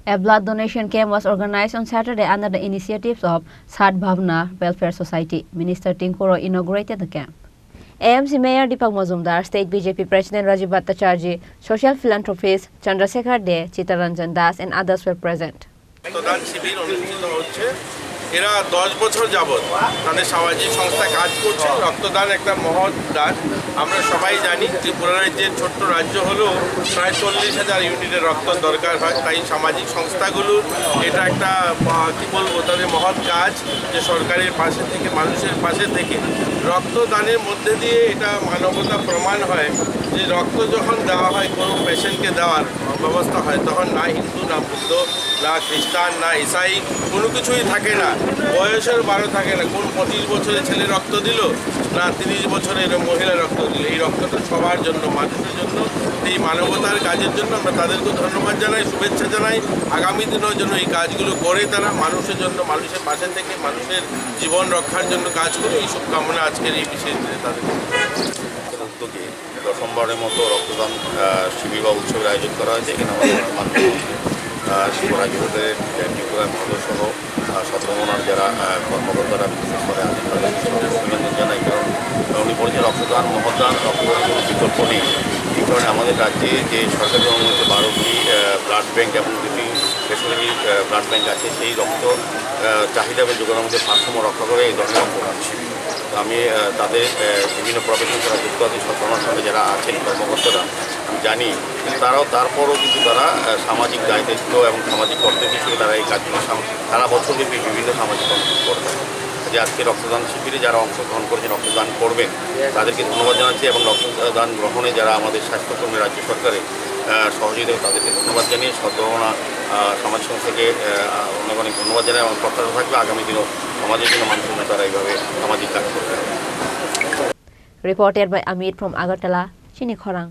A blood donation camp was organized on Saturday under the initiatives of Sadbhavna Welfare Society. Minister Khorang inaugurated the camp. AMC Mayor Deepak Majumdar, State BJP President Rajiv Bhattacharjee, social philanthropist Chandrasekhar De, Chittaranjan Das and others were present. এরা 10 বছর যাবত তাদের সামাজিক সংস্থা কাজ করছে। রক্তদান একটা মহৎ দান। আমরা সবাই জানি ত্রিপুরা রাজ্যের ছোট্ট রাজ্য হলেও প্রায় 40,000 ইউনিটের রক্ত দরকার হয়। তাই সামাজিক সংস্থাগুলোর এটা একটা কি বলবো তাদের মহৎ কাজ যে সরকারের পাশে থেকে মানুষের পাশে থেকে রক্তদানের মধ্যে দিয়ে এটা মানবতা প্রমাণ হয় যে রক্ত যখন দেওয়া হয় কোনো পেশেন্টকে দেওয়ার ব্যবস্থা হয় তখন না হিন্দু না বুদ্ধ না খ্রিস্টান না ইসাই কোনো কিছুই থাকে না, বয়সের বারো থাকে না, কোন 25 বছরের ছেলে রক্ত দিল না 30 বছরের মহিলা রক্ত দিল। এই রক্তটা সবার জন্য, মানুষের জন্য, এই মানবতার কাজের জন্য আমরা তাদেরকে ধন্যবাদ জানাই, শুভেচ্ছা জানাই। আগামী দিনের জন্য এই কাজগুলো করে তারা মানুষের জন্য, মানুষের পাশে থেকে মানুষের জীবন রক্ষার জন্য কাজ করে এই শুভকামনা আজকের এই বিশেষ দিনে তাদের উদ্যোগে প্রথমবারের মতো রক্তদান শিবির বা উৎসবের আয়োজন করা হয়েছে। এখানে আমাদের মাধ্যমে ত্রিপুরা যুবদের ত্রিপুরা মহোদয়সহ সদ্ভাবনার যারা কর্মকর্তারা বিশেষ করে আছেন তাদের অভিনন্দন জানাই। কারণ উনি বলেছেন রক্তদান মহদান, রক্তদানের কোনো বিকল্প নেই। এই কারণে আমাদের রাজ্যে যে সরকারি অনুমোদিত 12টি ব্লাড ব্যাঙ্ক এবং 2টি বেসরকারি ব্লাড ব্যাঙ্ক আছে, সেই রক্ত চাহিদা এবং যোগানের মধ্যে ভারসাম্য রক্ষা করে এই ধরনের রক্তদান শিবির। আমি তাদের বিভিন্ন প্রফেশন যারা যুক্ত আছে সদ্ভাবনার সঙ্গে যারা আছেন কর্মকর্তারা আমি জানি, তারাও তারপরও কিন্তু তারা সামাজিক দায়িত্ব এবং সামাজিক কর্তব্য হিসেবে তারা এই কাজগুলো সারা বছরব্যাপী বিভিন্ন সামাজিক কর্মসূচি করে থাকে। যে আজকে রক্তদান শিবিরে যারা অংশগ্রহণ করেছেন, রক্তদান করবেন, তাদেরকে ধন্যবাদ জানাচ্ছি এবং রক্তদান গ্রহণে যারা আমাদের স্বাস্থ্যকর্মী রাজ্য সরকারের সহযোগিতা তাদেরকে ধন্যবাদ জানিয়ে সদ্ভাবনা সমাজ সংস্থাকে অনেক অনেক ধন্যবাদ জানাই এবং প্রত্যাশা থাকবে আগামী দিনেও সমাজের জন্য মানুষের জন্য তারা এইভাবে সামাজিক কাজ করবে। Reported by Amit from Agartala, Chini Khorang.